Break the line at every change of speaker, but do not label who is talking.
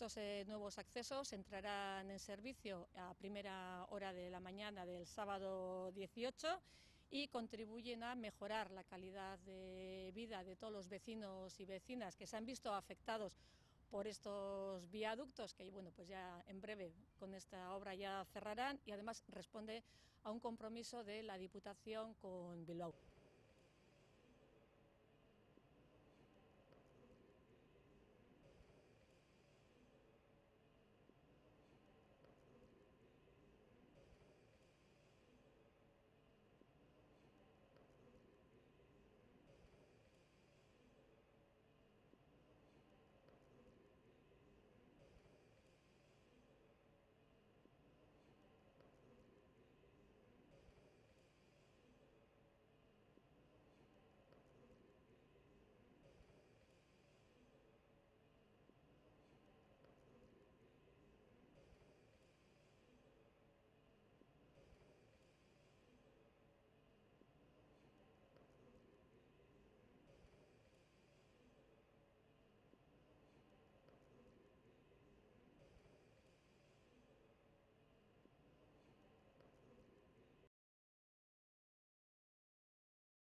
Estos nuevos accesos entrarán en servicio a primera hora de la mañana del sábado 18 y contribuyen a mejorar la calidad de vida de todos los vecinos y vecinas que se han visto afectados por estos viaductos que, bueno, pues ya en breve con esta obra ya cerrarán, y además responde a un compromiso de la Diputación con Bilbao.